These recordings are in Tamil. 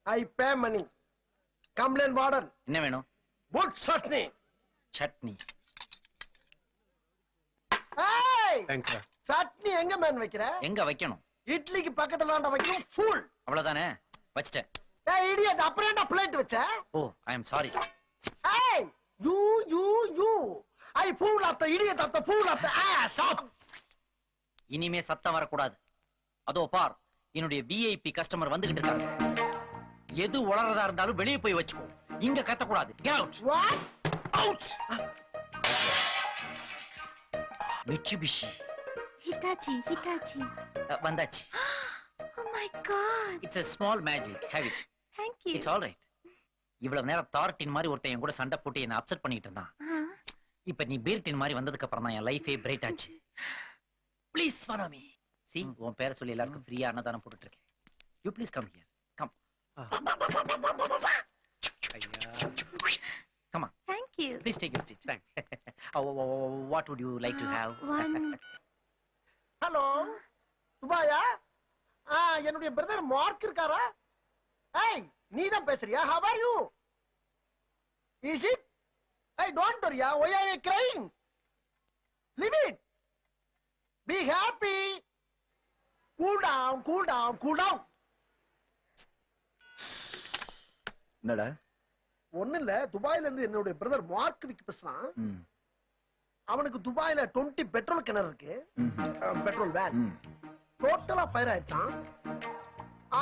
I pay money. Complain warden. என்ன வேணும்? Good chutney. Chutney. Hey! Thanks sir. Chutney எங்க மேன் வைக்கிற? எங்க வைக்கணும்? இட்லிக்கு பக்கத்துலடா வைக்கணும். ஃபுல். அவ்வளவுதானே? வச்சிட்டேன். ஏய் இடியட், அப்புறம் என்ன பிளேட் வச்ச? ஓ, I am sorry. Hey! You. I fool of the idiot of the fool of the ass. இனிமே சத்தம் வரக்கூடாது. அதோ பார், என்னுடைய விஐபி கஸ்டமர் வந்துகிட்டு இருக்காங்க. எது உளறதா இருந்தாலும் வெளியே போய் வச்சுக்கோ. இங்க கத்தக்கூடாது. Get out. What? Out! Mitsubishi. Hitachi. வந்தாச்சு. Oh my god. It's a small magic. Have it. Thank you. It's all right. இவ்வளவு நேரம் தார்டின் மாதிரி ஒருத்தன் என் கூட சண்டை போட்டு என்ன அப்செட் பண்ணிட்டு இருந்தான். இப்ப நீ பீர்டின் மாதிரி வந்ததுக்கு அப்புறம் தான் என் லைஃபே பிரைட் ஆச்சு. Please follow me. See, உன் பேரை சொல்லி எல்லாருக்கும் ஃப்ரீயா அன்னதானம் போட்டுட்டு இருக்கேன். You please come here. Come. Come on. Thank you. Please take your seat. Thanks. What would you like to have? One. Hello துபாயா? என்னுடைய பிரதர் மார்க் இருக்காரா? ஏய் நீ தான் பேசுறியா? How are you? Is it? Hey, don't worry. Why are you crying? Leave it. Be happy. Cool down. என்னடா? ஒண்ணு இல்ல, துபாயில இருந்து என்னுடைய பிரதர் மார்க் விக்கி பேசுறான். அவனுக்கு துபாயில 20 பெட்ரோல் கிணறு இருக்கு. பெட்ரோல் வேன் டோட்டலா ஃபயர் ஆயிடுச்சான்.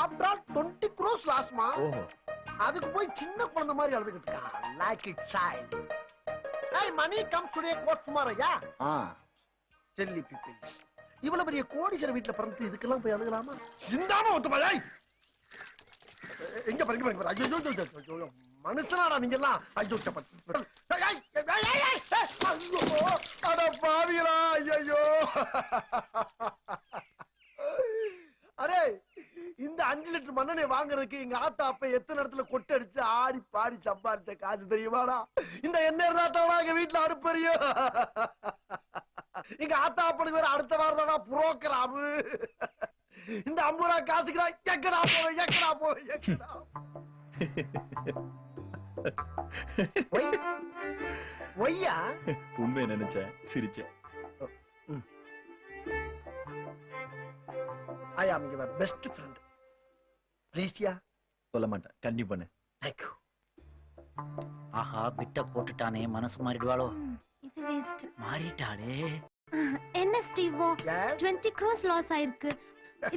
ஆஃப்டர் ஆல் 20 crores லாஸ்மா. அதுக்கு போய் சின்ன குழந்தை மாதிரி அழுதுகிட்டு இருக்கான். Like it child. Hey, money comes today, comes tomorrow, yeah? Silly people. இவ்வளவு பெரிய கோடீஸ்வரர் வீட்டுல பிறந்து இதுக்கெல்லாம் போய் அழுகலாமா? சிந்தாம ஒத்து பாய். எங்க பாருங்க. ஐயோ மனுஷனாடா நீங்க எல்லாம். ஐயோ அட பாவிகளா. ஐயோ அரே, இந்த 5 லிட்டர் மண்ணெண்ணெய் வாங்குறதுக்கு எங்க ஆத்தா அப்ப எத்தனை இடத்துல கொட்டடிச்சு ஆடி பாடி சம்பாரிச்ச காசு தெரியுமாடா? இந்த எண்ணெய் இருந்தா எங்க வீட்டுல அடுப்பறியோ. எங்க ஆத்தா அப்பனுக்கு வேற அடுத்த வாரம் தானா புரோக்கராமு. இந்த 50 ரூபா காசுக்குடா எக்கடா போவேன். ஒய்யா உண்மையை நினைச்சேன், சிரிச்சேன். I am your best friend. Please, yeah. சொல்ல மாட்டேன், கண்டிப்பா. Thank you. ஆஹா, பிட்ட போட்டுட்டானே, மனசு மாறிடுவாளோ? இது வேஸ்ட். மாறிட்டாளே. என்ன ஸ்டீவோ? Yes. 20 crores லாஸ் ஆயிருக்கு.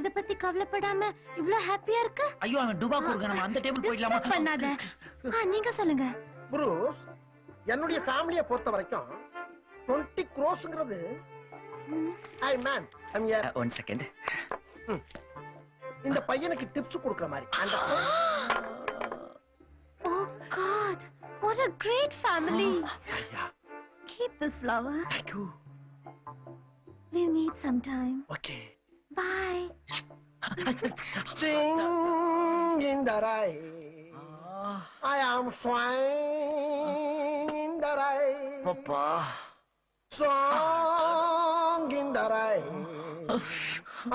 இத பத்தி கவலைப்படாம இவ்ளோ ஹாப்பியா இருக்க? ஐயோ, அவன் டுபா போடுங்க. நம்ம அந்த டேபிள் போயிடலாமா? பண்ணாத. நீங்க சொல்லுங்க. புரூஸ், என்னுடைய ஃபேமிலியை பொறுத்த வரைக்கும் 20 crores-ங்கிறது I man I'm here. One second. இந்த பையனுக்கு டிப்ஸ் கொடுக்கிற மாதிரி. Oh god, what a great family. ஐயா, Keep this flower. thank you. We'll meet sometime. Okay. Bye. Sing in the rain. I am swine in the rain. அப்பா. Song in the rain.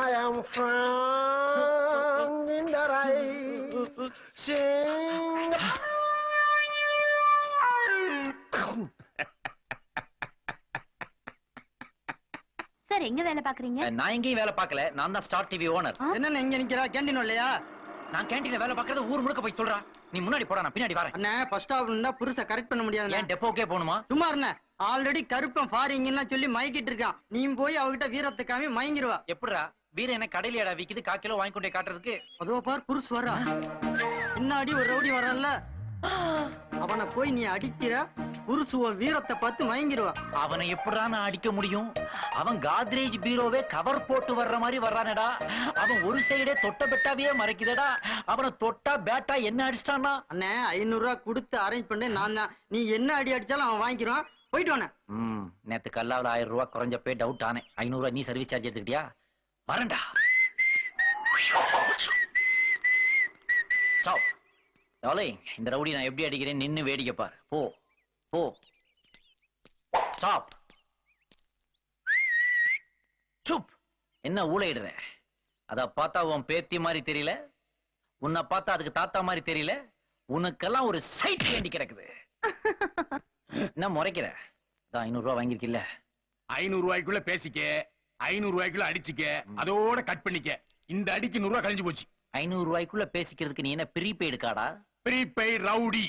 I am swine in the rain. Sing. Sir எங்க வேலை பாக்குறீங்க? நான் எங்கேயும் வேலை பார்க்கல. நான் தான் ஸ்டார் டிவி ஓனர். என்ன இங்க நிக்கிறா? கேண்டீன் இல்லையா? நான் கேண்டீன்ல வேலை பார்க்கறது ஊர் முழுக்க போய் சொல்றா. நீ முன்னாடி போடா, நான் பின்னாடி வரேன். அண்ணா ஃபர்ஸ்ட் ஸ்டாப்ல இருந்தா புருஷ கரெக்ட் பண்ண முடியாது. ஏன் டெப்போக்கே போணுமா? சும்மா இருண்ணே. ஆல்ரெடி கருப்பன் ஃபாரிங்னா சொல்லி மயக்கிட்டு இருக்கான். நீ போய் அவகிட்ட வீரத்தை காமி மயங்கிருவா. எப்படிடா வீர என்ன கடையிலடா விக்குது? 1/4 கிலோ வாங்கி கொண்டே காட்டுறதுக்கு. அதோ பார் புருஷ வரா. முன்னாடி ஒரு ரவுடி வரல, அவனை போய் நீ அடிக்கிற. புருஷுவ வீரத்தை பார்த்து மயங்கிருவா. அவனை எப்படிடா நான் அடிக்க முடியும்? அவன் காத்ரேஜ் பீரோவே கவர் போட்டு வர்ற மாதிரி வர்றானடா. அவன் ஒரு சைடே தொட்ட பெட்டாவே மறைக்குதடா. அவனை தொட்டா பேட்டா என்ன அடிச்சிட்டான்னா? அண்ணே 500 ரூபா கொடுத்து அரேஞ்ச் பண்ணி நான் தான். நீ என்ன அடி அடிச்சாலும் அவன் வாங்கிடுவான். போயிட்டு வானே. நேத்து கல்லாவில் 1000 ரூபா குறைஞ்ச போய் டவுட் ஆனேன். 500 ரூபா நீ சர்வீஸ் சார்ஜ் எடுத்துக்கிட்டியா? வரண்டா. இந்த ரவுடி நான் எப்படி அடிக்கிறேன் நின்னு வேடிக்கை பார். போ போ. ஸ்டாப். சுப். என்ன ஊளையிடுற? அத பார்த்தா உன் பேத்தி மாதிரி தெரியல. உன்னை பார்த்தா அதுக்கு தாத்தா மாதிரி தெரியல. உனக்கெல்லாம் ஒரு சைட் வேண்டி கிடக்குது. என்ன முறைக்கிற? 500 ரூபாய் வாங்கிருக்கில்ல? 500 ரூபாய்க்குள்ள பேசிக்க, 500 ரூபாய்க்குள்ள அடிச்சுக்க, அதோட கட் பண்ணிக்க. இந்த அடிக்கு 100 ரூபாய் கழிஞ்சு போச்சு. 500 ரூபாய்க்குள்ள பேசிக்கிறதுக்கு நீ என்ன ப்ரீபெய்டு கார்டா? Prepaid rowdy.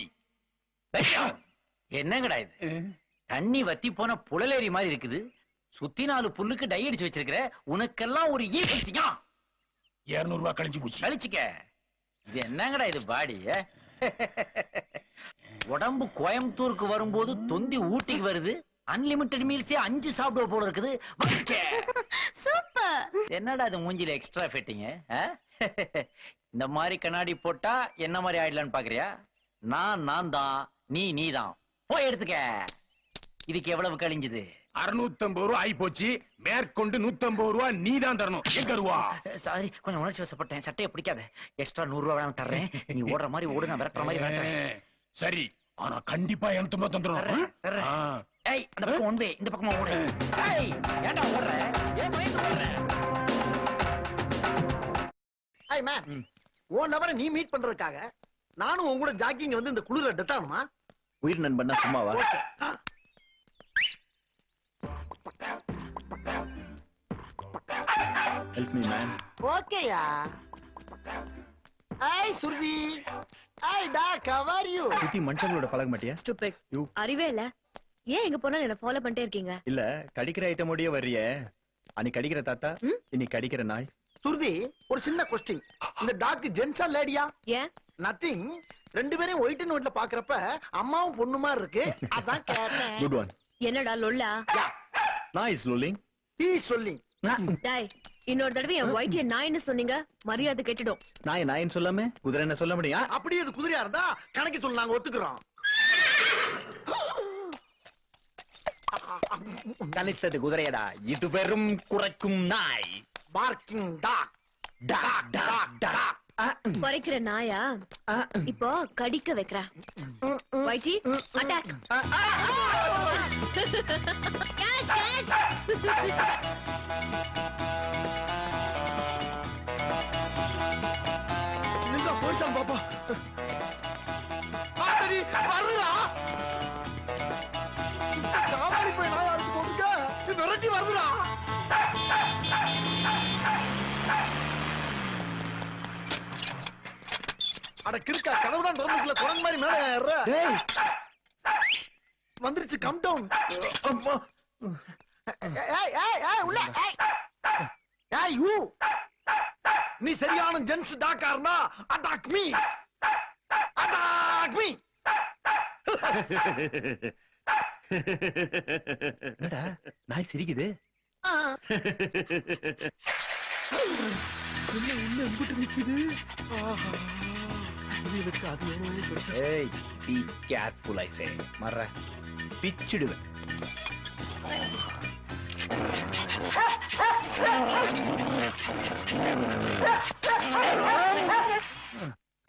என்னங்கடா இது? தண்ணி வத்தி போன புழலேரி மாதிரி இருக்குது. சுத்தி 4 புல்லுக்கு டை அடிச்சு வச்சிருக்கிற. உனக்கெல்லாம் ஒரு ஈ பேசிக்கா. 200 ரூபாய் கழிஞ்சு போச்சு. கழிச்சுக்க. இது என்னங்கடா இது பாடி? உடம்பு கோயம்புத்தூருக்கு வரும்போது தொந்தி ஊட்டிக்கு வருது. அன்லிமிட்டெட் மீல்ஸே 5 சாப்பிடுவ போல இருக்குது. சூப்பர். என்னடா இது மூஞ்சில எக்ஸ்ட்ரா ஃபிட்டிங்? இந்த மாதிரி கண்ணாடி போட்டா என்ன மாதிரி ஆயிடலான்னு பாக்குறியா? நான் தான், நீ தான். போய் எடுத்துக்க. இதுக்கு எவ்வளவு கழிஞ்சது? 650 ரூபாய் ஆயி போச்சு. மேற்கொண்டு 150 ரூபாய் நீ தான் தரணும். எங்க ரூபா? சாரி, கொஞ்சம் உணர்ச்சி வசப்பட்டேன். சட்டையை பிடிக்காத. எக்ஸ்ட்ரா 100 ரூபாய் வேணாலும் தர்றேன். நீ ஓடுற மாதிரி ஓடு, நான் விரட்டுற மாதிரி விரட்டுறேன். சரி, ஆனா கண்டிப்பா 250 ரூபாய் தந்துடும். தர்றேன். ஏய், அந்த பக்கம் ஒன் வே, இந்த பக்கமா ஓடு. ஏய், ஏன்டா ஓடுற? ஏன் பயந்து ஓடுற? ஐ மேன், ஓ நபரை நீ மீட் பண்றதுக்காக நானும் உன் கூட ஜாக்கிங் வந்து இந்த குளிர டெத் ஆகுமா? உயிர் நண்பன்னா சும்மாவா? ஓகே. Help me man. ஓகேயா. Hi Shruti. Hi dog, how are you? சுத்தி மனுஷங்களோட பழக மாட்டியா? ஸ்டூபிட். யூ. அறிவே இல்ல. ஏன் எங்க போனாலும் என்ன ஃபாலோ பண்ணிட்டே இருக்கீங்க? இல்ல, கடிக்கிற ஐட்டமோடயே வர்றியே. அன்னைக்கு கடிக்கிற தாத்தா, இன்னைக்கு கடிக்கிற நாய். சுருதி, ஒரு சின்ன கொஸ்டின். இந்த டாக் ஜென்ஸா லேடியா? ஏன்? நத்திங். 2 பேரையும் ஒயிட் அண்ட் ஒயிட்ல பாக்குறப்ப அம்மாவும் பொண்ணு மாதிரி இருக்கு. அதான் கேட்டேன். Good one. என்னடா லொல்லா? நாய் இஸ் லோலிங். ஹீ சொல்லிங். டேய், இன்னொரு தடவை என் ஒயிட் நாயின்னு சொன்னீங்க, மரியாதை கெட்டுடும். நாயின்னு சொல்லாம குதிரை என்ன சொல்ல முடியும்? அப்படியே அது குதிரையா இருந்தா கணக்கு சொல்ல நாங்க ஒத்துக்கிறோம். கணித்தது குதிரையடா. இது பெரும் குறைக்கும் நாய். Barking dog. Dog dog dog. குறைக்கிற நாயா? இப்போ கடிக்க வைக்கிறேன். Whitey, attack. Catch catch. நின்றா போயிச்சான் பாப்பா. ஆத்தடி வருதுடா. காமாடி போய் நாய் அடிச்சு போட்டுக்க. இது விரட்டி வருதுடா. அட கிறுக்கா, கதவுதான் திறந்துக்குள்ள குரங்கு மாதிரி மேல ஏறுற. டேய், வந்துருச்சு, கம் டவுன். அம்மா. ஏய் ஏய் ஏய் உள்ள ஏய். ஏய் யூ. நீ சரியான ஜென்ஸ் டாக்கா இருந்தா அட்டாக் மீ. Attack me. என்னடா நாய் சிரிக்குது? என்ன என்ன எம்பிட்டு நிக்குது? ஆஹா, இதுக்கு அது எவ்வளவு பெருசு. ஏய், பி கேர்ஃபுல் ஐ சே. மர்ற பிச்சிடுவேன்.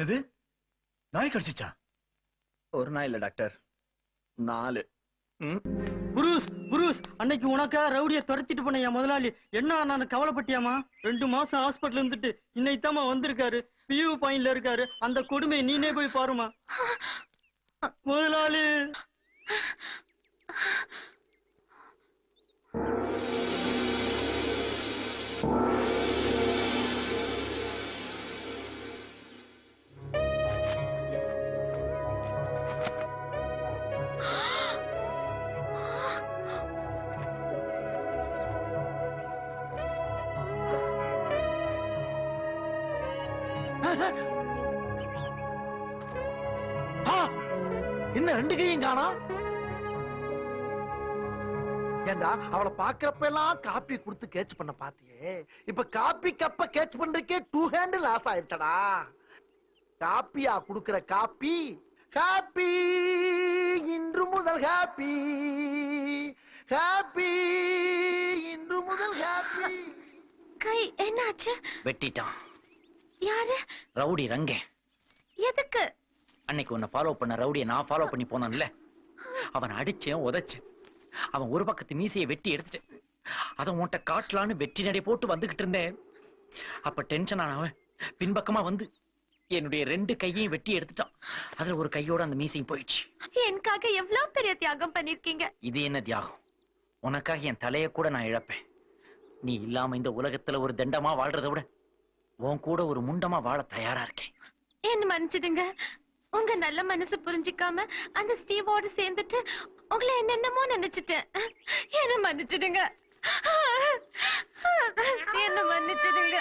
இது நாய் கடிச்சிச்சா? ஒரு நாய் இல்ல டாக்டர், 4. புரூஸ் புரூஸ், அன்னைக்கு உனக்கா ரவுடிய துரத்திட்டு போன என் முதலாளி என்ன நான் கவலைப்பட்டியாமா? 2 மாசம் ஹாஸ்பிட்டல் இருந்துட்டு இன்னைக்குதாம்மா வந்திருக்காரு. பியூ பாயிண்ட்ல இருக்காரு. அந்த கொடுமை நீனே போய் பாருமா. முதலாளி. என்ன 2 கையும் காணோம்? ஏண்டா அவளை பாக்குறப்ப எல்லாம் காப்பி கொடுத்து கேட்ச் பண்ண பாத்தியே, இப்ப காப்பி கப்ப கேட்ச் பண்றதுக்கே 2 ஹேண்ட் லாஸ் ஆயிடுச்சடா. காப்பியா குடுக்கிற காப்பி ஹாப்பி, இன்று முதல் ஹாப்பி, ஹாப்பி, இன்று முதல் ஹாப்பி. கை என்னாச்சு? வெட்டிட்டான். யாரு? Rowdy range. எதுக்கு? அன்னைக்கு உன்னை ஃபாலோ பண்ண ரவுடியை நான் ஃபாலோ பண்ணி போனான்ல, அவன் அடிச்சேன், உதைச்சேன். அவன் ஒரு பக்கத்து மீசையை வெட்டி எடுத்துட்டு அதை உன்கிட்ட காட்டலான்னு வெற்றி நடை போட்டு வந்துகிட்டு இருந்தேன். அப்ப டென்ஷன் ஆனவன் பின்பக்கமா வந்து என்னுடைய 2 கையையும் வெட்டி எடுத்துட்டான். அதுல ஒரு கையோட அந்த மீசையும் போயிடுச்சு. எனக்காக எவ்வளவு பெரிய தியாகம் பண்ணிருக்கீங்க. இது என்ன தியாகம்? உனக்காக என் தலைய கூட நான் இழப்பேன். நீ இல்லாம இந்த உலகத்துல ஒரு தண்டமா வாழ்றதை விட உன் கூட ஒரு முண்டமா வாழ தயாரா இருக்கேன். என்ன மன்னிச்சிடுங்க. உங்க நல்ல மனசு புரிஞ்சிக்காம அந்த ஸ்டீவோட சேர்ந்துட்டு உங்களை என்னென்னமோ நினைச்சிட்டேன். என்ன மன்னிச்சிடுங்க. என்ன மன்னிச்சிடுங்க.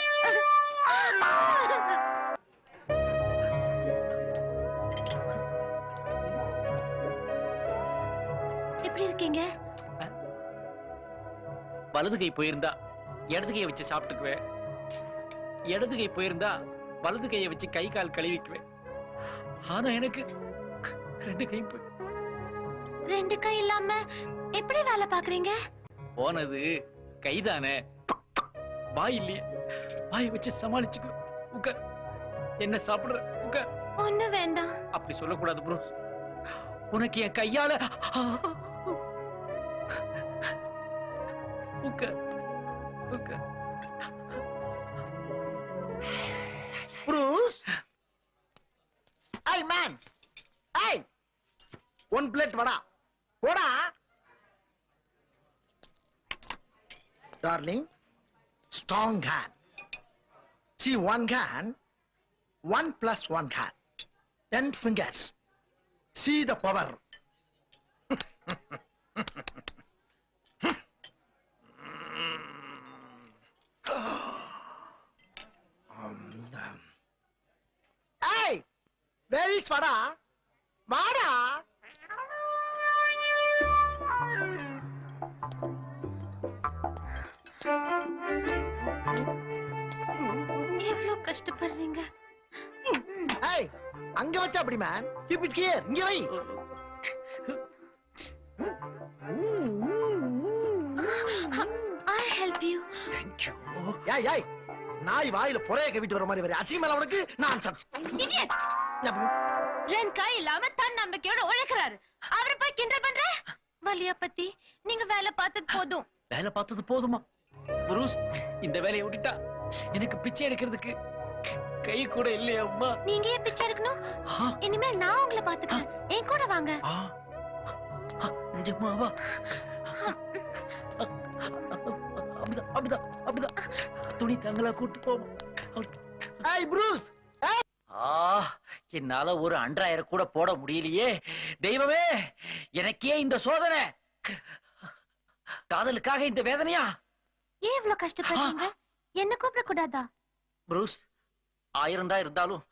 எப்படி இருக்கீங்க? வலது கை போயிருந்தா இடது கையை வச்சு சாப்பிட்டுக்குவேன். இடது கை போயிருந்தா வலது கையை வச்சு கை கால் கழுவிக்குவேன். ஆனா எனக்கு 2 கை போய் 2 கை இல்லாம எப்படி வேலை பாக்குறீங்க? போனது கைதானே, வாய் இல்லையே. வாய் வச்சு சமாளிச்சுக்க. உட்கார். என்ன சாப்பிடுற? உட்கார். ஒண்ணு வேண்டாம். அப்படி சொல்லக்கூடாது ப்ரோ. உனக்கு என் கையால உட்கார். உட்கார். புருஷ், ஐ மேன், ஐ 1 பிளேட் வடா போடா. Darling, strong hand. See, 1 hand, 1 plus 1 hand, 10 fingers. See the power. Hey, where is vada? Vada. எவ்வளவு கஷ்டப்படுறீங்க. ஏய், அங்க வச்சா அப்படி மேன். Keep it here. இங்க வை. I help you. Thank you. ஏய் ஏய், நாய் வாயில புறைய கவிட்டு வர மாதிரி வர அசிங்கமேல உனக்கு. நான்சென்ஸ். Idiot. 2 கை இல்லாம தன் நம்பிக்கையோட உழைக்கிறாரு. அவரை போய் கிண்டல் பண்ற? வலிய பத்தி நீங்க வேலை பார்த்தது போதும். வேலை பார்த்தது போதுமா? புருஷ், இந்த வேலையை விட்டுட்டா எனக்கு பிச்சை எடுக்கிறதுக்கு கை கூட இல்லையா அம்மா? நீங்க ஏன் பிச்சை எடுக்கணும்? ஆ, இனிமேல் நான் உங்களை பாத்துக்கிறேன். என் கூட வாங்க. ஆ, ஆ, நிஜமாவா? அப்படிதான் அப்படிதான் அப்படிதான். துணி தங்களா கூட்டு போவோம். ஏய் ப்ரூஸ், ஆ, என்னால ஒரு 2000 கூட போட முடியலையே. தெய்வமே, எனக்கே இந்த சோதனை. காதலுக்காக இந்த வேதனையா? ஏன் இவ்வளவு கஷ்டப்படுறீங்க? என்ன கூப்பிட கூடாதா? புரூஸ், 1000 தான் இருந்தாலும்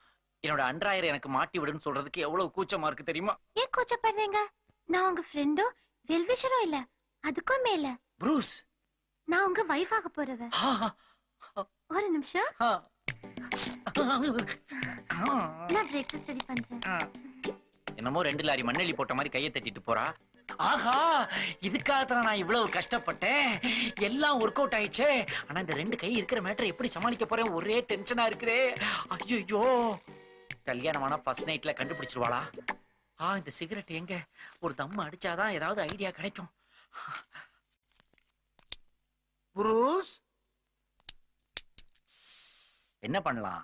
என்னோட 2000 எனக்கு மாட்டி விடுன்னு சொல்றதுக்கு எவ்வளவு கூச்சமா இருக்கு தெரியுமா? ஏன் கூச்சப்படுறீங்க? நான் உங்க ஃப்ரெண்டோ வெல்விஷரோ இல்ல, அதுக்கும் மேல புரூஸ், நான் உங்க வைஃப் ஆக போறவ. ஒரு நிமிஷம், நான் பிரேக்ஃபாஸ்ட் ரெடி பண்றேன். என்னமோ 2 லாரி மண்ணெளி போட்ட மாதிரி கையை தட்டிட்டு போறா. ஆஹா, இதுக்காகத்தான் நான் இவ்வளவு கஷ்டப்பட்டேன். எல்லாம் ஒர்க் அவுட் ஆயிடுச்சே. ஆனா இந்த 2 கை இருக்கிற மேட்டரை எப்படி சமாளிக்க போறேன்? ஒரே டென்ஷனா இருக்குதே. ஐயோ, கல்யாணமான ஃபர்ஸ்ட் நைட்ல கண்டுபிடிச்சிருவாளா? இந்த சிகரெட் எங்க? ஒரு தம் அடிச்சாதான் ஏதாவது ஐடியா கிடைக்கும். ப்ரூஸ், என்ன பண்ணலாம்?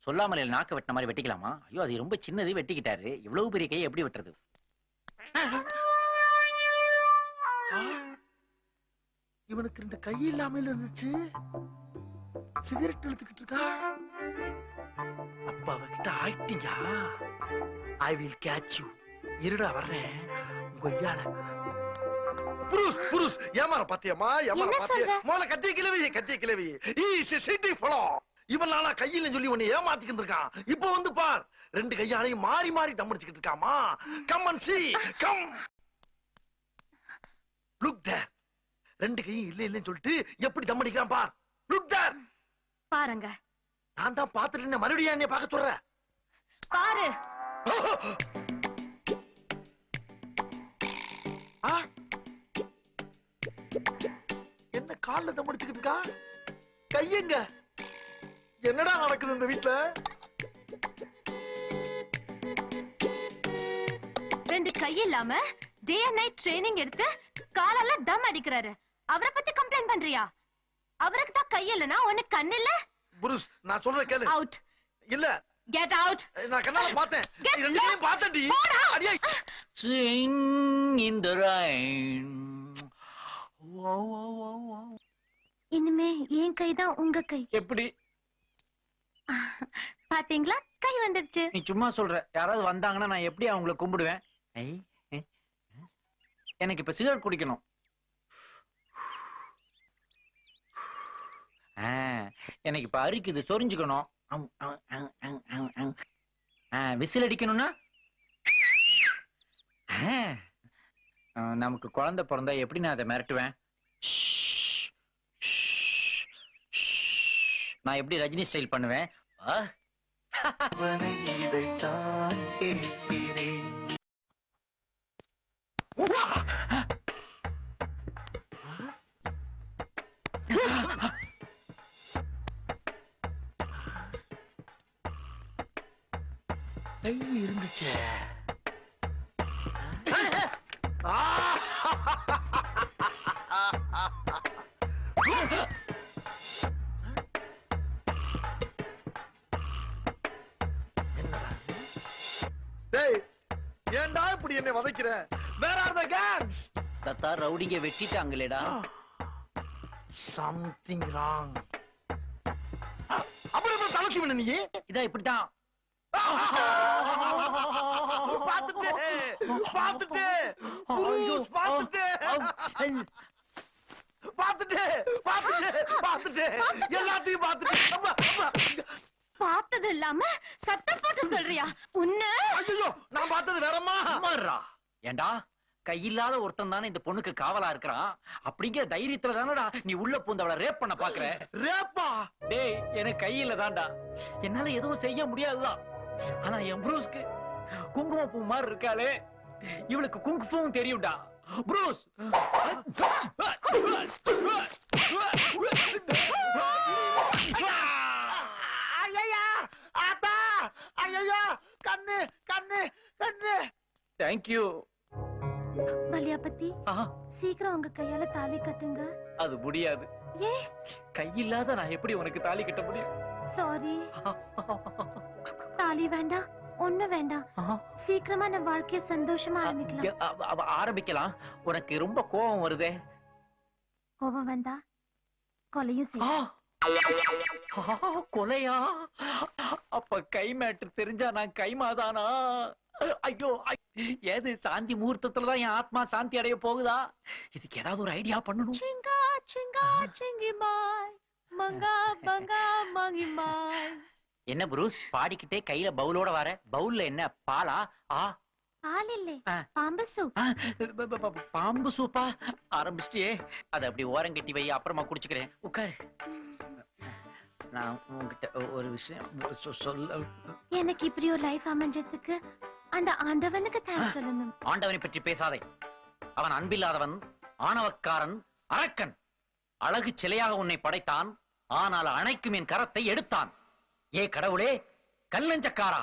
சொல்லாமலே நாக்க வெட்டின மாதிரி வெட்டிக்கலாமா? ஐயோ, அது ரொம்ப சின்னது, வெட்டிக்கிட்டாரு. இவ்வளவு பெரிய கையை எப்படி வெட்டுறது? இவனுக்கு 2 கை இல்லாம இருந்துச்சு. சிகரெட் எடுத்துக்கிட்டு இருக்கா. அப்ப அவகிட்ட ஆயிட்டீங்க. I will catch you. இருடா வர்றேன். கொய்யால. புருஷ் புருஷ், ஏமாற பாத்தியம்மா, ஏமாற என்ன பாத்தியா? சொல்ற? முதல்ல கத்திய கிளவி. Is city follow. இவன் நாளா கையில சொல்லி உன்னை ஏமாத்திக்கிட்டு இருக்கான். இப்போ வந்து பார், 2 கையாலையும் மாறி மாறி தம் அடிச்சுக்கிட்டு இருக்காமா. Come and see, come. Look there. 2 கையும் இல்ல இல்லன்னு சொல்லிட்டு எப்படி தம் அடிக்கிறான் பார். லுக் தேர். பாருங்க. நான் தான் பாத்துட்டு மறுபடியும் என்னைய பார்க்க சொல்ற. பாரு. என்ன கால்ல தம் அடிச்சுக்கிட்டு இருக்கா? கையங்க. என்னடா நடக்குது இந்த வீட்ல? 2 கை இல்லாம டே அண்ட் நைட் ட்ரைனிங் எடுத்து காலால தம் அடிக்கிறாரு. அவரை பத்தி கம்ப்ளைண்ட் பண்றியா? அவருக்கு தான் கை இல்லனா உனக்கு கண்ணு இல்ல? புருஷ், நான் சொல்றத கேளு. அவுட். இல்ல, கெட் அவுட். நான் கண்ணால பார்த்தேன். Get ரெண்டையும் பார்த்தேன்டி. அடியே. Sing in the rain. இனிமே என் கைதான் உங்க கை. எப்படி பாத்தீங்களா, கை வந்துருச்சு. நீ சும்மா சொல்ற? யாராவது வந்தாங்கன்னா நான் எப்படி அவங்கள கும்பிடுவேன்? எனக்கு இப்ப சிகரெட் குடிக்கணும். எனக்கு இப்ப அரிக்குது, சொரிஞ்சுக்கணும். விசில் அடிக்கணும்னா நமக்கு குழந்தை பிறந்தா எப்படி நான் அதை மிரட்டுவேன்? நான் எப்படி ரஜினி ஸ்டைல் பண்ணுவேன்? கை இருந்துச்சே. டேய், ஏன்டா இப்படி என்னை வதைக்கிற? Where are the gangs? Datta ரவுடிங்க வெட்டிட்டாங்களேடா. Something wrong. அப்புறம் தலசி பண்ண நீ? இதா இப்படித்தான். பாத்துட்டு பாத்துட்டு புருஷ் பாத்துட்டு பாத்துட்டு பாத்துட்டு பாத்துட்டு எல்லாத்தையும் பாத்துட்டு. பார்த்தது இல்லாம சத்தம் போட்டு சொல்றியா? உன்ன ஐயோ, நான் பார்த்தது வேறம்மா. அம்மாடா. ஏண்டா, கையில்லாத ஒருத்தன் தானே இந்த பொண்ணுக்கு காவலா இருக்கிறான். அப்படிங்கிற தைரியத்துல தானடா நீ உள்ள பூந்து அவளை ரேப் பண்ண பாக்குற. ரேப்பா? டேய், எனக்கு கையில தான்டா, என்னால எதுவும் செய்ய முடியாதுதான். ஆனா என் ப்ரூஸ்க்கு குங்குமப்பூ மாதிரி இருக்காளே, இவளுக்கு குங்குஃபுவும் தெரியும்டா. ப்ரூஸ், ஐயா ஆத்தா, ஐயோ கண்ணு கண்ணு கண்ணு. தேங்க்யூ. வலியாபதி, சீக்கிரம் உங்க கையால தாலி கட்டுங்க. அது முடியாது. ஏ, கையில்லாத நான் எப்படி உனக்கு தாலி கட்ட முடியும்? சாரி. தாலி வேண்டாம், ஒண்ணு வேண்டாம். சீக்கிரமா நம்ம வாழ்க்கைய சந்தோஷமா ஆரம்பிக்கலாம். ஆரம்பிக்கலாம். உனக்கு ரொம்ப கோபம் வருதே. கோபம் வந்தா கொலையும் செய்யும். கொலையா? அப்ப கை மேட்டு தெரிஞ்சா நான் கைமாதானா? ஐயோ, ஏது சாந்தி முகூர்த்தத்துலதான் என் ஆத்மா சாந்தி அடைய போகுதா? இதுக்கு ஏதாவது ஒரு ஐடியா பண்ணணும். சிங்கா சிங்கா சிங்கி மாய், மங்கா மங்கா மங்கி மாய். என்ன ப்ரூஸ், பாடிக்கிட்டே கையில பவுலோட வர? பவுல்ல என்ன, பாலா? பால் இல்லே, பாம்பு சூப். பாம்பு சூப்பா? ஆரம்பிச்சிட்டியே. அதை அப்படி ஓரம் கட்டி வை, அப்புறமா குடிச்சுக்கிறேன். உட்காரு. நான் உங்ககிட்ட ஒரு விஷயம் சொல்ல. எனக்கு இப்படி ஒரு லைஃப் அமைஞ்சதுக்கு அந்த ஆண்டவனுக்கு தேங்க்ஸ் சொல்லணும். ஆண்டவனை பற்றி பேசாதே. அவன் அன்பில்லாதவன், ஆணவக்காரன், அரக்கன். அழகு சிலையாக உன்னை படைத்தான், ஆனால் அணைக்கும் என் கரத்தை எடுத்தான். ஏ கடவுளே, கல்லஞ்சக்காரா!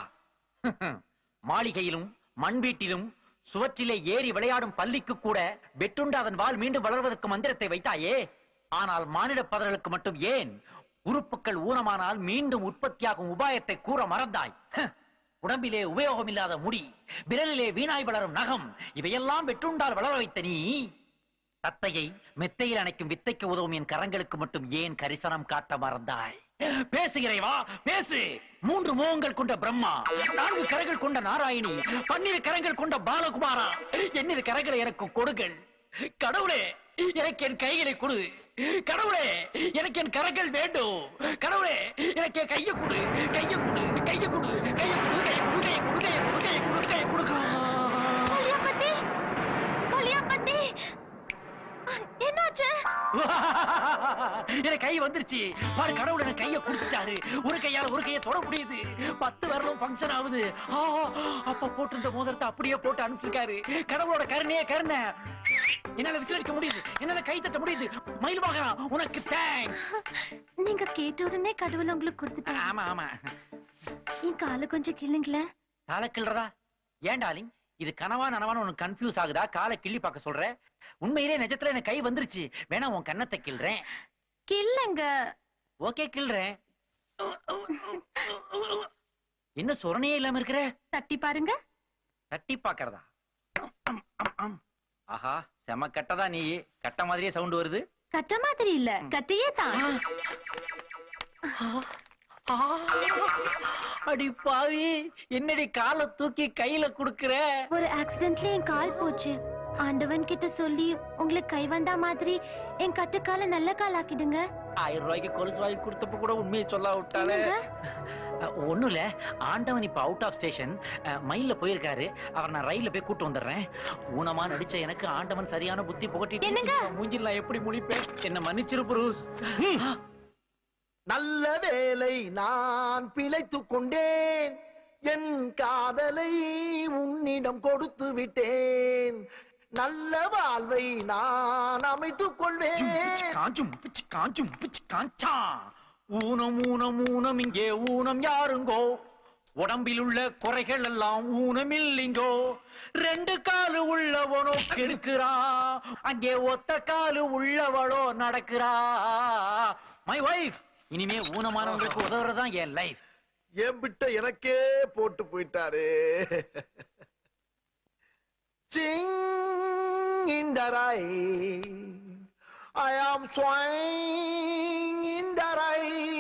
மாளிகையிலும் மண் வீட்டிலும் சுவற்றிலே ஏறி விளையாடும் பள்ளிக்கு கூட வெட்டுண்டு அதன் வால் மீண்டும் வளர்வதற்கு மந்திரத்தை வைத்தாயே. ஆனால் மானிட பதர்களுக்கு மட்டும் ஏன் உறுப்புகள் ஊனமானால் மீண்டும் உற்பத்தியாகும் உபாயத்தை கூற மறந்தாய்? உடம்பிலே உபயோகமில்லாத முடி, விரலிலே வீணாய் வளரும் நகம், இவையெல்லாம் வெட்டுண்டால் வளர வைத்த நீ, தத்தையை மெத்தையில் அணைக்கும் வித்தைக்கு உதவும் என் கரங்களுக்கு மட்டும் ஏன் கரிசனம் காட்ட மறந்தாய்? பேசு இறைவா, பேசு. 3 முகங்கள் கொண்ட பிரம்மா, 4 கரங்கள் கொண்ட நாராயணி, 12 கரங்கள் கொண்ட பாலகுமாரா, என்னிரு கரங்களை எனக்கு கொடுங்கள். கடவுளே, எனக்கு என் கைகளை கொடு. கடவுளே, எனக்கு என் கரங்கள் வேண்டும். கடவுளே, எனக்கு என் கையை கொடு, கையை கொடு, கையை கொடு, கையை கொடு, கையை கொடு, கையை கொடு, கையை கொடு, கையை கொடு, கையை கொடு. வலியாபதி, வலியாபதி, என்னாச்சு? எனக்கு கை வந்துருச்சு பாரு. கடவுள் எனக்கு கையை கொடுத்துட்டாரு. ஒரு கையால ஒரு கையை தொட முடியுது. 10 வரலும் ஃபங்க்ஷன் ஆகுது. அப்ப போட்டிருந்த மோதிரத்தை அப்படியே போட்டு அனுப்பிச்சிருக்காரு. கடவுளோட கருணையே கருணை. என்னால விசிலடிக்க முடியுது, என்னால கை தட்ட முடியுது. மயில் வாகனம், உனக்கு தேங்க்ஸ். நீங்க கேட்ட உடனே கடவுள் உங்களுக்கு கொடுத்துட்டாரு. ஆமா ஆமா. என் காலை கொஞ்சம் கிள்ளுங்களேன். காலை கிள்றதா? ஏன் டார்லிங், இது கனவா நனவான்னு உனக்கு கன்ஃபியூஸ் ஆகுதா? காலை கிள்ளி பார்க்க சொல்ற? உண்மையிலே நிஜத்துல எனக்கு கை வந்துருச்சு. வேணா உன் கன்னத்தை கிள்றேன். கிள்ளுங்க. ஓகே, கிள்றேன். என்ன சொரணையே இல்லாம இருக்கிற? தட்டி பாருங்க. தட்டி பாக்குறதா? ஆஹா, செம கட்டதா நீ. கட்ட மாதிரியே சவுண்ட் வருது. கட்ட மாதிரி இல்ல, கட்டையே தான். அடி பாவி, என்னடி காலை தூக்கி கையில குடுக்குற? ஒரு ஆக்சிடென்ட்ல என் கால் போச்சு. ஆண்டவன் கிட்ட சொல்லி உங்களுக்கு கை வந்தா மாதிரி என் கட்டுக்கால நல்ல கால் ஆக்கிடுங்க. 1000 ரூபாய்க்கு கொலுசு வாங்கி கொடுத்தப்ப கூட உண்மையை சொல்ல விட்டாலே. ஒண்ணும் இல்ல, ஆண்டவன் இப்ப அவுட் ஆஃப் ஸ்டேஷன் மயில்ல போயிருக்காரு. அவர் நான் ரயில்ல போய் கூட்டு வந்துடுறேன். ஊனமா நடிச்ச எனக்கு ஆண்டவன் சரியான புத்தி புகட்டிட்டு மூஞ்சில் நான் எப்படி முழிப்பேன்? என்ன மன்னிச்சிரு புரூஸ். நல்ல வேளை நான் பிழைத்துக் கொண்டேன், என் காதலை உன்னிடம் கொடுத்து விட்டேன். நல்ல வாழ்வை நான் அமைத்துக் கொள்வேன். ஊனம் ஊனம் ஊனம், இங்கே ஊனம் யாருங்கோ? உடம்பில் உள்ள குறைகள் எல்லாம் ஊனம் இல்லைங்கோ. 2 காலு உள்ளவனோ கெடுக்கிறா, அங்கே ஒத்த காலு உள்ளவளோ நடக்கிறா. மை வைஃப், இனிமே ஊனமானவங்களுக்கு உதவுறதுதான் என் லைஃப். என் பிட்ட எனக்கே போட்டு போயிட்டாரு. Sing in the rain, I am swaying in the rain.